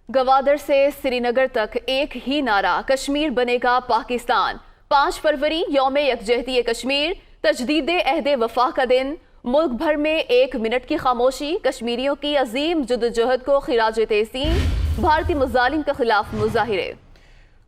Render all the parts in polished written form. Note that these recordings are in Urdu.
گوادر سے سری نگر تک ایک ہی نعرہ، کشمیر بنے گا پاکستان۔ 5 فروری یوم یکجہتی کشمیر، تجدید عہد وفا کا دن۔ ملک بھر میں 1 منٹ کی خاموشی، کشمیریوں کی عظیم جدوجہد کو خراج تحسین۔ بھارتی مظالم کے خلاف مظاہرے۔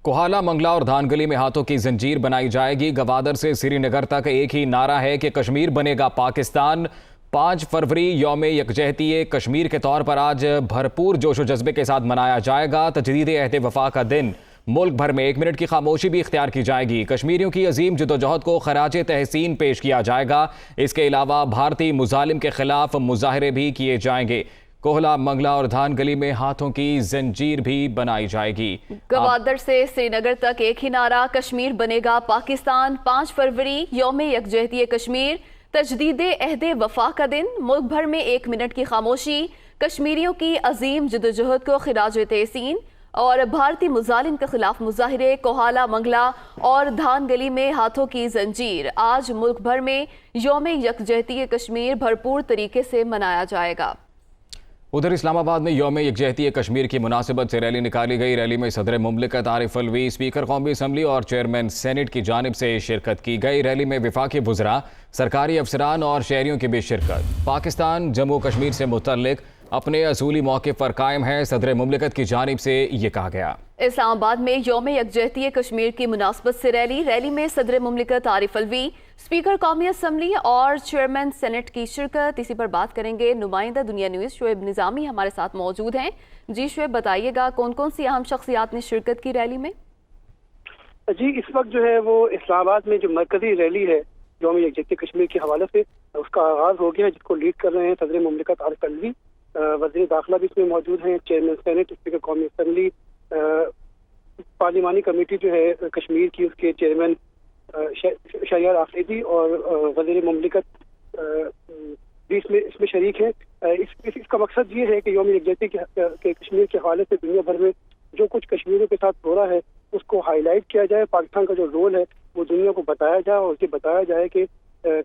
کوہالہ، منگلا اور دھانگلی میں ہاتھوں کی زنجیر بنائی جائے گی۔ گوادر سے سری نگر تک ایک ہی نعرہ ہے کہ کشمیر بنے گا پاکستان۔ 5 فروری یوم یکجہتی کشمیر کے طور پر آج بھرپور جوش و جذبے کے ساتھ منایا جائے گا۔ تجدید عہد وفا کا دن، ملک بھر میں 1 منٹ کی خاموشی بھی اختیار کی جائے گی۔ کشمیریوں کی عظیم جدوجہد کو خراج تحسین پیش کیا جائے گا۔ اس کے علاوہ بھارتی مظالم کے خلاف مظاہرے بھی کیے جائیں گے۔ کوہلا، منگلا اور دھان گلی میں ہاتھوں کی زنجیر بھی بنائی جائے گی۔ گوادر سے سری نگر تک ایک ہی نعرہ، کشمیر بنے گا پاکستان۔ 5 فروری یوم یکجہتی کشمیر، تجدید عہد وفا کا دن، ملک بھر میں 1 منٹ کی خاموشی، کشمیریوں کی عظیم جدوجہد کو خراج تحسین اور بھارتی مظالم کے خلاف مظاہرے۔ کوہالہ، منگلا اور دھان گلی میں ہاتھوں کی زنجیر۔ آج ملک بھر میں یوم یکجہتی کشمیر بھرپور طریقے سے منایا جائے گا۔ ادھر اسلام آباد میں یوم یکجہتی کشمیر کی مناسبت سے ریلی نکالی گئی۔ ریلی میں صدر مملکت عارف الوی، اسپیکر قومی اسمبلی اور چیئرمین سینٹ کی جانب سے شرکت کی گئی۔ ریلی میں وفاقی وزراء، سرکاری افسران اور شہریوں کی بھی شرکت۔ پاکستان جموں کشمیر سے متعلق اپنے اصولی موقف پر قائم ہے، صدر مملکت کی جانب سے یہ کہا گیا۔ اسلام آباد میں یوم یکجہتی کشمیر کی مناسبت سے ریلی میں صدر مملکت عارف الوی، اسپیکر قومی اسمبلی اور چیئرمین سینٹ کی شرکت۔ اسی پر بات کریں گے، نمائندہ دنیا نیوز شعیب نظامی ہمارے ساتھ موجود ہیں۔ جی شعیب، بتائیے گا کون کون سی اہم شخصیات نے شرکت کی ریلی میں؟ جی، اس وقت جو ہے وہ اسلام آباد میں جو مرکزی ریلی ہے یوم یکجہتی کشمیر کے حوالے سے، اس کا آغاز ہو گیا ہے، جس کو لیڈ کر رہے ہیں صدر مملکت عارف الوی۔ وزیر داخلہ بھی اس میں موجود ہیں، چیئرمین سینٹ، اسپیکر قومی اسمبلی، پارلیمانی کمیٹی جو ہے کشمیر کی، اس کے چیئرمین شہریار آفریدی اور وزیر مملکت بھی اس میں شریک ہیں۔ اس کا مقصد یہ ہے کہ یوم یکجہتی کے کشمیر کے حوالے سے دنیا بھر میں جو کچھ کشمیریوں کے ساتھ ہو رہا ہے اس کو ہائی لائٹ کیا جائے، پاکستان کا جو رول ہے وہ دنیا کو بتایا جائے اور اسے بتایا جائے کہ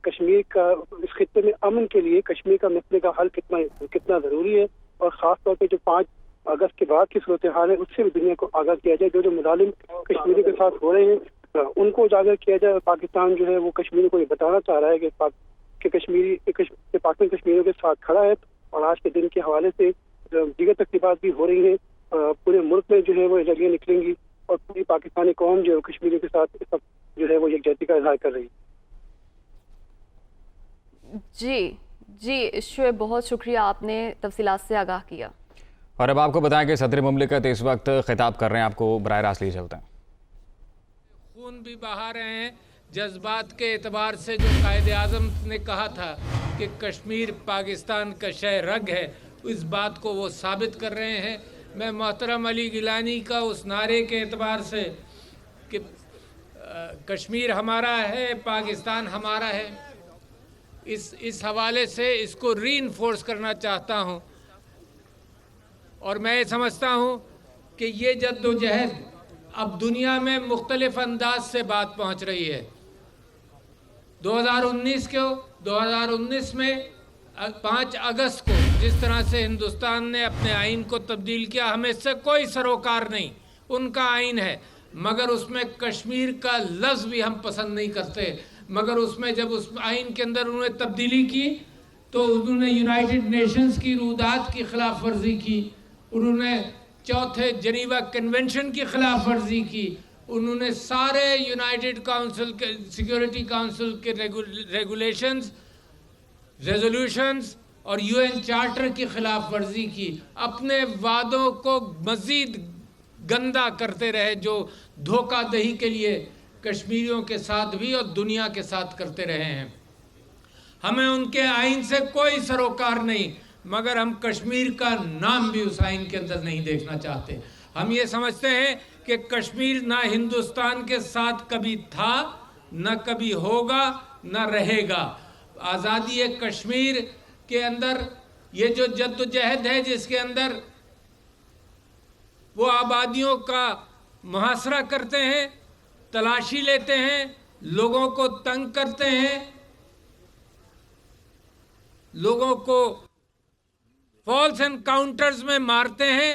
کشمیر کا، اس خطے میں امن کے لیے کشمیر کا مسئلے کا حل کتنا ضروری ہے، اور خاص طور پہ جو 5 اگست کے بعد کی صورتحال ہے اس سے بھی دنیا کو آگاہ کیا جائے۔ جو مظالم کشمیری کے ساتھ ہو رہے ہیں ان کو اجاگر کیا جائے۔ پاکستان جو ہے وہ کشمیری کو یہ بتانا چاہ رہا ہے کہ پاکستان کشمیریوں کے ساتھ کھڑا ہے، اور آج کے دن کے حوالے سے دیگر تقریبات بھی ہو رہی ہیں۔ پورے ملک میں جو ہے وہ ریلیاں نکلیں گی اور پوری پاکستانی قوم جو ہے کشمیریوں کے ساتھ اس وقت جو ہے وہ یکجہتی کا اظہار کر رہی ہے۔ جی شعیب، بہت شکریہ، آپ نے تفصیلات سے آگاہ کیا۔ اور اب آپ کو بتائیں کہ صدر مملکت اس وقت خطاب کر رہے ہیں، آپ کو براہ راست لیے چلتے ہیں۔ خون بھی بہا رہے ہیں، جذبات کے اعتبار سے جو قائد اعظم نے کہا تھا کہ کشمیر پاکستان کا شہ رگ ہے، اس بات کو وہ ثابت کر رہے ہیں۔ میں محترم علی گیلانی کا اس نعرے کے اعتبار سے کہ کشمیر ہمارا ہے، پاکستان ہمارا ہے، اس حوالے سے اس کو ری انفورس کرنا چاہتا ہوں، اور میں سمجھتا ہوں کہ یہ جدوجہد اب دنیا میں مختلف انداز سے بات پہنچ رہی ہے۔ 2019 میں 5 اگست کو جس طرح سے ہندوستان نے اپنے آئین کو تبدیل کیا، ہمیں اس سے کوئی سروکار نہیں، ان کا آئین ہے، مگر اس میں کشمیر کا لفظ بھی ہم پسند نہیں کرتے۔ مگر اس میں جب اس آئین کے اندر انہوں نے تبدیلی کی تو انہوں نے یونائٹڈ نیشنز کی رودات کی خلاف ورزی کی، انہوں نے 4تھے جنیوا کنونشن کی خلاف ورزی کی، انہوں نے سارے یونائٹڈ کاؤنسل کے سیکیورٹی کاؤنسل کے ریگولیشنز، ریزولوشنز اور UN چارٹر کی خلاف ورزی کی، اپنے وعدوں کو مزید گندا کرتے رہے، جو دھوکہ دہی کے لیے کشمیریوں کے ساتھ بھی اور دنیا کے ساتھ کرتے رہے ہیں۔ ہمیں ان کے آئین سے کوئی سروکار نہیں، مگر ہم کشمیر کا نام بھی اس آئین کے اندر نہیں دیکھنا چاہتے۔ ہم یہ سمجھتے ہیں کہ کشمیر نہ ہندوستان کے ساتھ کبھی تھا، نہ کبھی ہوگا، نہ رہے گا۔ آزادی کشمیر کے اندر یہ جو جدوجہد ہے، جس کے اندر وہ آبادیوں کا محاصرہ کرتے ہیں، تلاشی لیتے ہیں، لوگوں کو تنگ کرتے ہیں، لوگوں کو فالس انکاؤنٹرز میں مارتے ہیں،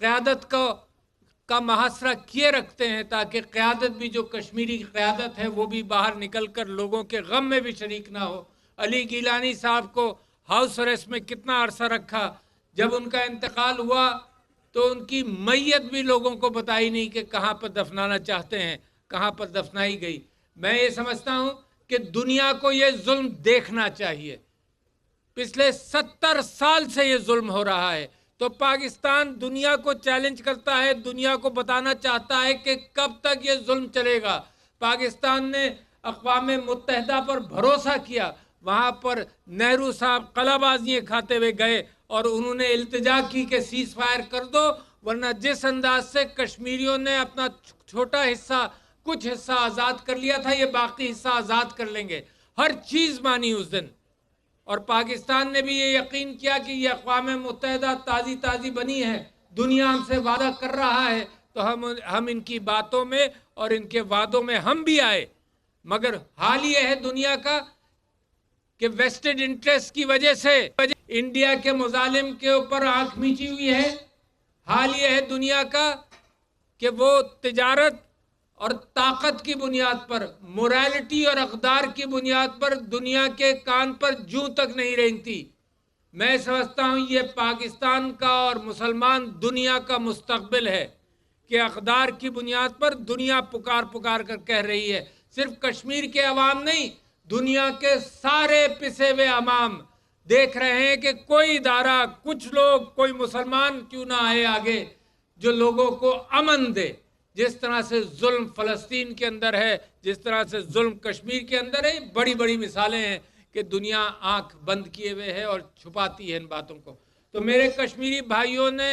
قیادت کا محاصرہ کیے رکھتے ہیں تاکہ قیادت بھی, جو کشمیری قیادت ہے, وہ بھی باہر نکل کر لوگوں کے غم میں بھی شریک نہ ہو. علی گیلانی صاحب کو ہاؤس اریسٹ میں کتنا عرصہ رکھا, جب ان کا انتقال ہوا تو ان کی میت بھی لوگوں کو بتائی نہیں کہ کہاں پر دفنانا چاہتے ہیں, کہاں پر دفنائی گئی. میں یہ سمجھتا ہوں کہ دنیا کو یہ ظلم دیکھنا چاہیے. پچھلے 70 سال سے یہ ظلم ہو رہا ہے, تو پاکستان دنیا کو چیلنج کرتا ہے, دنیا کو بتانا چاہتا ہے کہ کب تک یہ ظلم چلے گا. پاکستان نے اقوام متحدہ پر بھروسہ کیا, وہاں پر نہرو صاحب قلعہ بازیاں کھاتے ہوئے گئے اور انہوں نے التجا کی کہ سیز فائر کر دو, ورنہ جس انداز سے کشمیریوں نے اپنا چھوٹا حصہ, کچھ حصہ آزاد کر لیا تھا, یہ باقی حصہ آزاد کر لیں گے. ہر چیز مانی اس دن, اور پاکستان نے بھی یہ یقین کیا کہ یہ اقوام متحدہ تازی بنی ہے, دنیا ہم سے وعدہ کر رہا ہے, تو ہم ان کی باتوں میں اور ان کے وعدوں میں ہم بھی آئے. مگر حال یہ ہے دنیا کا کہ ویسٹڈ انٹرسٹ کی وجہ سے انڈیا کے مظالم کے اوپر آنکھ میچی ہوئی ہے. حال یہ ہے دنیا کا کہ وہ تجارت اور طاقت کی بنیاد پر, موریلٹی اور اقدار کی بنیاد پر دنیا کے کان پر جوں تک نہیں رینگتی. میں سمجھتا ہوں یہ پاکستان کا اور مسلمان دنیا کا مستقبل ہے کہ اقدار کی بنیاد پر دنیا پکار کر کہہ رہی ہے. صرف کشمیر کے عوام نہیں, دنیا کے سارے پسے ہوئے عوام دیکھ رہے ہیں کہ کوئی ادارہ, کچھ لوگ, کوئی مسلمان کیوں نہ آئے آگے جو لوگوں کو امن دے. جس طرح سے ظلم فلسطین کے اندر ہے, جس طرح سے ظلم کشمیر کے اندر ہے, بڑی مثالیں ہیں کہ دنیا آنکھ بند کیے ہوئے ہے اور چھپاتی ہے ان باتوں کو. تو میرے کشمیری بھائیوں نے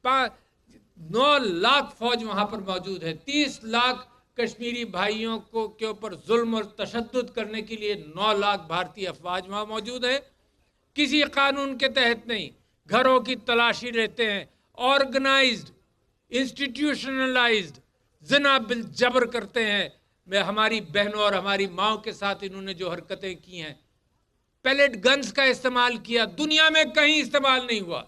9 لاکھ فوج وہاں پر موجود ہے, 30 لاکھ کشمیری بھائیوں کے اوپر ظلم اور تشدد کرنے کے لیے 9 لاکھ بھارتی افواج وہاں موجود ہے. کسی قانون کے تحت نہیں, گھروں کی تلاشی لیتے ہیں, آرگنائزڈ, انسٹیٹیوشنلائزڈ زنا بالجبر کرتے ہیں. میں ہماری بہنوں اور ہماری ماؤں کے ساتھ انہوں نے جو حرکتیں کی ہیں, پیلٹ گنز کا استعمال کیا, دنیا میں کہیں استعمال نہیں ہوا,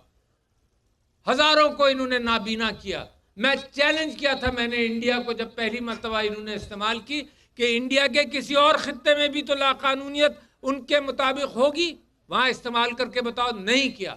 ہزاروں کو انہوں نے نابینا کیا. میں چیلنج کیا تھا میں نے انڈیا کو, جب پہلی مرتبہ انہوں نے استعمال کی, کہ انڈیا کے کسی اور خطے میں بھی تو لاقانونیت ان کے مطابق ہوگی, وہاں استعمال کر کے بتاؤ. نہیں کیا.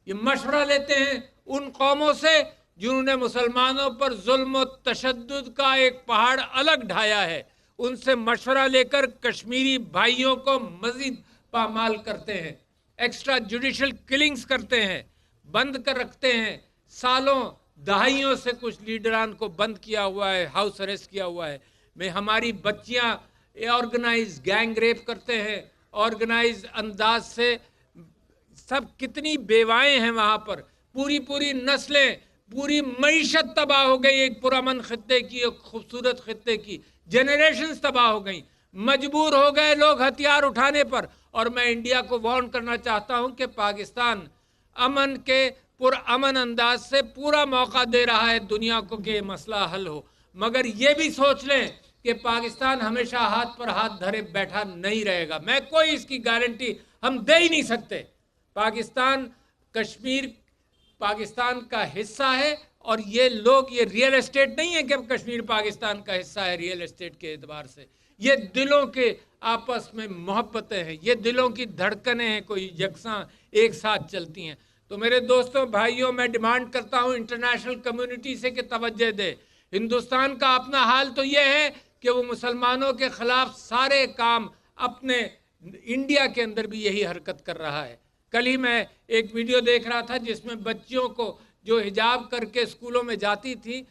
یہ مشورہ لیتے ہیں ان قوموں سے جنہوں نے مسلمانوں پر ظلم و تشدد کا ایک پہاڑ الگ ڈھایا ہے, ان سے مشورہ لے کر کشمیری بھائیوں کو مزید پامال کرتے ہیں, ایکسٹرا جوڈیشل کلنگز کرتے ہیں, بند کر رکھتے ہیں. سالوں دہائیوں سے کچھ لیڈران کو بند کیا ہوا ہے, ہاؤس اریسٹ کیا ہوا ہے. میں ہماری بچیاں آرگنائز گینگ ریپ کرتے ہیں, آرگنائز انداز سے. سب کتنی بیوائیں ہیں وہاں پر, پوری نسلیں, پوری معیشت تباہ ہو گئی ایک پرامن خطے کی, ایک خوبصورت خطے کی. جنریشنز تباہ ہو گئیں, مجبور ہو گئے لوگ ہتھیار اٹھانے پر. اور میں انڈیا کو وارن کرنا چاہتا ہوں کہ پاکستان امن کے پرامن انداز سے پورا موقع دے رہا ہے دنیا کو کہ یہ مسئلہ حل ہو, مگر یہ بھی سوچ لیں کہ پاکستان ہمیشہ ہاتھ پر ہاتھ دھرے بیٹھا نہیں رہے گا. میں کوئی اس کی گارنٹی ہم دے ہی نہیں سکتے. پاکستان, کشمیر پاکستان کا حصہ ہے, اور یہ لوگ, یہ ریئل اسٹیٹ نہیں ہے کہ کشمیر پاکستان کا حصہ ہے ریئل اسٹیٹ کے اعتبار سے. یہ دلوں کے آپس میں محبتیں ہیں, یہ دلوں کی دھڑکنیں ہیں, کوئی یکساں ایک ساتھ چلتی ہیں. تو میرے دوستوں بھائیوں, میں ڈیمانڈ کرتا ہوں انٹرنیشنل کمیونٹی سے کہ توجہ دے. ہندوستان کا اپنا حال تو یہ ہے کہ وہ مسلمانوں کے خلاف سارے کام اپنے, انڈیا کے اندر بھی یہی حرکت کر رہا ہے. کل ہی میں ایک ویڈیو دیکھ رہا تھا جس میں بچیوں کو جو حجاب کر کے اسکولوں میں جاتی تھی,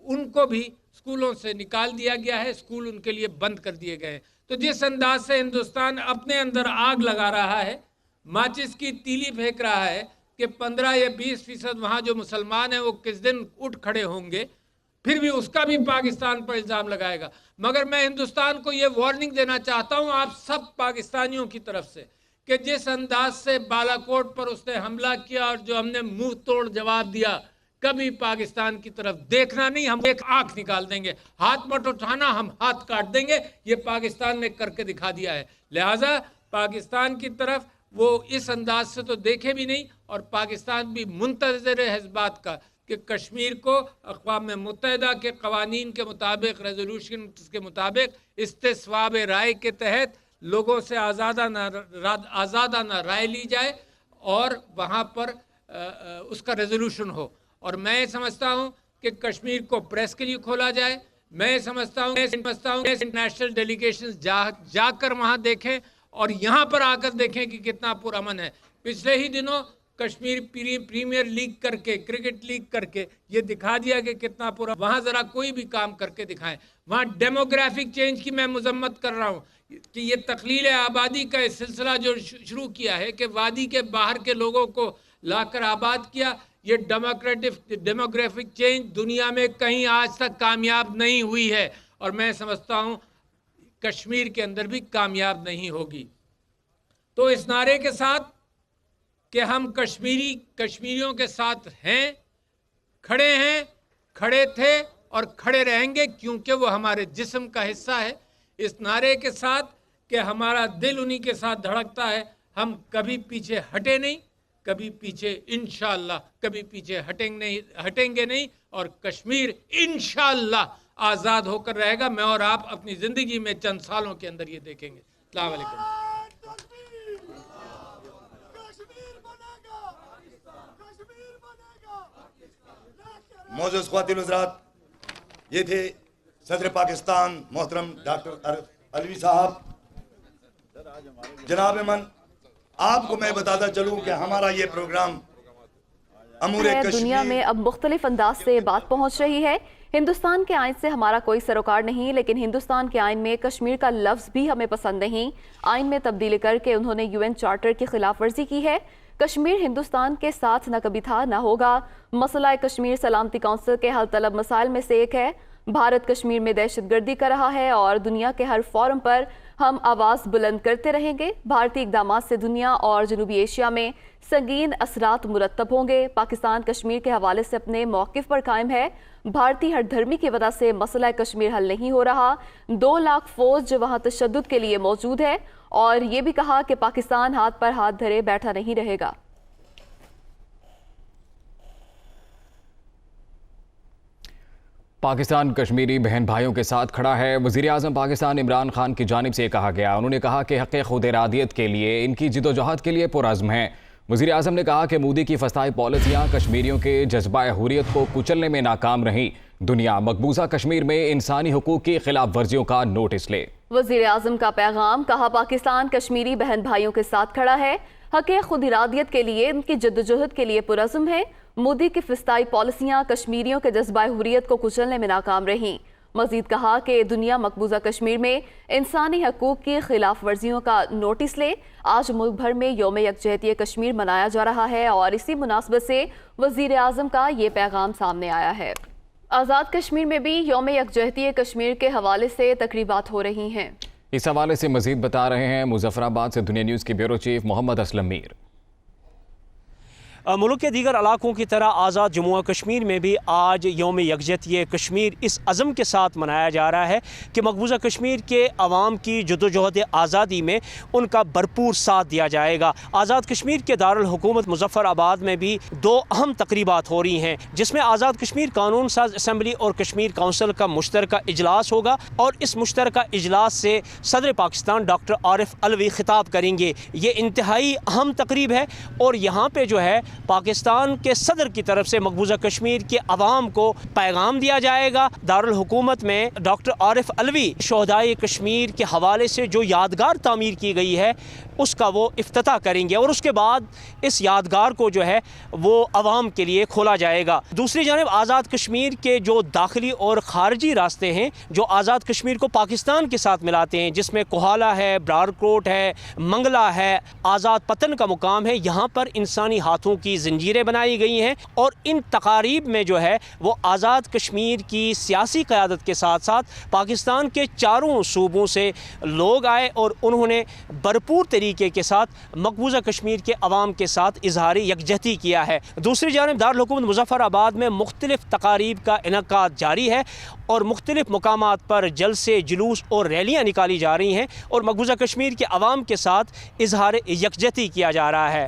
ان کو بھی اسکولوں سے نکال دیا گیا ہے, اسکول ان کے لیے بند کر دیے گئے ہیں. تو جس انداز سے ہندوستان اپنے اندر آگ لگا رہا ہے, ماچس کی تیلی پھینک رہا ہے کہ 15 یا 20% وہاں جو مسلمان ہیں وہ کس دن اٹھ کھڑے ہوں گے, پھر بھی اس کا بھی پاکستان پر الزام لگائے گا. مگر میں ہندوستان کو یہ وارننگ دینا چاہتا ہوں آپ سب پاکستانیوں کی طرف سے کہ جس انداز سے بالا کوٹ پر اس نے حملہ کیا اور جو ہم نے منہ توڑ جواب دیا, کبھی پاکستان کی طرف دیکھنا نہیں. ہم ایک آنکھ نکال دیں گے, ہاتھ مت اٹھانا, ہم ہاتھ کاٹ دیں گے. یہ پاکستان نے کر کے دکھا دیا ہے. لہٰذا پاکستان کی طرف وہ اس انداز سے تو دیکھے بھی نہیں, اور پاکستان بھی منتظر ہے اس بات کا کہ کشمیر کو اقوام متحدہ کے قوانین کے مطابق، ریزولوشن کے مطابق استصواب رائے کے تحت لوگوں سے آزادانہ رائے لی جائے اور وہاں پر اس کا ریزولوشن ہو. اور میں سمجھتا ہوں کہ کشمیر کو پریس کے لیے کھولا جائے. میں سمجھتا ہوں انٹرنیشنل ڈیلیگیشنز جا کر وہاں دیکھیں اور یہاں پر آ کر دیکھیں کہ کتنا پرامن ہے. پچھلے ہی دنوں کشمیر پریمیئر لیگ کر کے، کرکٹ لیگ کر کے یہ دکھا دیا کہ کتنا پرامن. وہاں ذرا کوئی بھی کام کر کے دکھائیں. وہاں ڈیموگرافک چینج کی میں مذمت کر رہا ہوں کہ یہ تقلیل آبادی کا اس سلسلہ جو شروع کیا ہے کہ وادی کے باہر کے لوگوں کو لا کر آباد کیا، یہ ڈیموگرافک چینج دنیا میں کہیں آج تک کامیاب نہیں ہوئی ہے اور میں سمجھتا ہوں کشمیر کے اندر بھی کامیاب نہیں ہوگی. تو اس نعرے کے ساتھ کہ ہم کشمیریوں کے ساتھ ہیں، کھڑے تھے اور کھڑے رہیں گے کیونکہ وہ ہمارے جسم کا حصہ ہے. اس نعرے کے ساتھ کہ ہمارا دل انہی کے ساتھ دھڑکتا ہے، ہم کبھی پیچھے ہٹے نہیں، کبھی پیچھے انشاءاللہ کبھی پیچھے ہٹیں گے نہیں اور کشمیر انشاءاللہ آزاد ہو کر رہے گا. میں اور آپ اپنی زندگی میں چند سالوں کے اندر یہ دیکھیں گے. السلام علیکم. معزز خواتین حضرات، یہ تھے صدر پاکستان محترم ڈاکٹر عارف علوی صاحب. جناب من، آپ کو میں بتاتا چلوں کہ ہمارا یہ پروگرام امور کشمیر دنیا میں اب مختلف انداز سے بات پہنچ رہی ہے. ہندوستان کے آئین سے ہمارا کوئی سروکار نہیں، لیکن ہندوستان کے آئین میں کشمیر کا لفظ بھی ہمیں پسند نہیں. آئین میں تبدیلی کر کے انہوں نے UN چارٹر کی خلاف ورزی کی ہے. کشمیر ہندوستان کے ساتھ نہ کبھی تھا نہ ہوگا. مسئلہ کشمیر سلامتی کونسل کے حل طلب مسائل میں سے ایک ہے. بھارت کشمیر میں دہشت گردی کر رہا ہے اور دنیا کے ہر فورم پر ہم آواز بلند کرتے رہیں گے. بھارتی اقدامات سے دنیا اور جنوبی ایشیا میں سنگین اثرات مرتب ہوں گے. پاکستان کشمیر کے حوالے سے اپنے موقف پر قائم ہے. بھارتی ہر دھرمی کی وجہ سے مسئلہ کشمیر حل نہیں ہو رہا. 2 لاکھ فوج وہاں تشدد کے لیے موجود ہے اور یہ بھی کہا کہ پاکستان ہاتھ پر ہاتھ دھرے بیٹھا نہیں رہے گا. پاکستان کشمیری بہن بھائیوں کے ساتھ کھڑا ہے. وزیراعظم پاکستان عمران خان کی جانب سے کہا گیا. انہوں نے کہا کہ حق خود ارادیت کے لیے ان کی جدوجہد کے لیے پرعزم ہیں. وزیراعظم نے کہا کہ مودی کی فسطائی پالیسیاں کشمیریوں کے جذبہ حریت کو کچلنے میں ناکام رہیں. دنیا مقبوضہ کشمیر میں انسانی حقوق کی خلاف ورزیوں کا نوٹس لے. وزیراعظم کا پیغام. کہا پاکستان کشمیری بہن بھائیوں کے ساتھ کھڑا ہے. حق خود ارادیت کے لیے ان کی جدوجہد کے لیے پرعزم ہے. مودی کی فسطائی پالیسیاں کشمیریوں کے جذبہ حریت کو کچلنے میں ناکام رہیں. مزید کہا کہ دنیا مقبوضہ کشمیر میں انسانی حقوق کی خلاف ورزیوں کا نوٹس لے. آج ملک بھر میں یوم یکجہتی کشمیر منایا جا رہا ہے اور اسی مناسبت سے وزیر اعظم کا یہ پیغام سامنے آیا ہے. آزاد کشمیر میں بھی یوم یکجہتی کشمیر کے حوالے سے تقریبات ہو رہی ہیں. اس حوالے سے مزید بتا رہے ہیں مظفر آباد سے دنیا نیوز کے بیورو چیف محمد اسلم میر. ملک کے دیگر علاقوں کی طرح آزاد جموں و کشمیر میں بھی آج یوم یکجہتی کشمیر اس عزم کے ساتھ منایا جا رہا ہے کہ مقبوضہ کشمیر کے عوام کی جدوجہد آزادی میں ان کا بھرپور ساتھ دیا جائے گا. آزاد کشمیر کے دارالحکومت مظفر آباد میں بھی 2 اہم تقریبات ہو رہی ہیں جس میں آزاد کشمیر قانون ساز اسمبلی اور کشمیر کونسل کا مشترکہ اجلاس ہوگا اور اس مشترکہ اجلاس سے صدر پاکستان ڈاکٹر عارف علوی خطاب کریں گے. یہ انتہائی اہم تقریب ہے اور یہاں پہ جو ہے پاکستان کے صدر کی طرف سے مقبوضہ کشمیر کے عوام کو پیغام دیا جائے گا. دارالحکومت میں ڈاکٹر عارف علوی شہدائے کشمیر کے حوالے سے جو یادگار تعمیر کی گئی ہے اس کا وہ افتتاح کریں گے اور اس کے بعد اس یادگار کو جو ہے وہ عوام کے لیے کھولا جائے گا. دوسری جانب آزاد کشمیر کے جو داخلی اور خارجی راستے ہیں جو آزاد کشمیر کو پاکستان کے ساتھ ملاتے ہیں جس میں کوہالہ ہے، براڑکوٹ ہے، منگلہ ہے، آزاد پتن کا مقام ہے، یہاں پر انسانی ہاتھوں کی زنجیریں بنائی گئی ہیں اور ان تقاریب میں جو ہے وہ آزاد کشمیر کی سیاسی قیادت کے ساتھ ساتھ پاکستان کے چاروں صوبوں سے لوگ آئے اور انہوں نے بھرپور طریقے کے ساتھ مقبوضہ کشمیر کے عوام کے ساتھ اظہار یکجہتی کیا ہے. دوسری جانب دارالحکومت مظفر آباد میں مختلف تقاریب کا انعقاد جاری ہے اور مختلف مقامات پر جلسے، جلوس اور ریلیاں نکالی جا رہی ہیں اور مقبوضہ کشمیر کے عوام کے ساتھ اظہار یکجہتی کیا جا رہا ہے.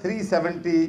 370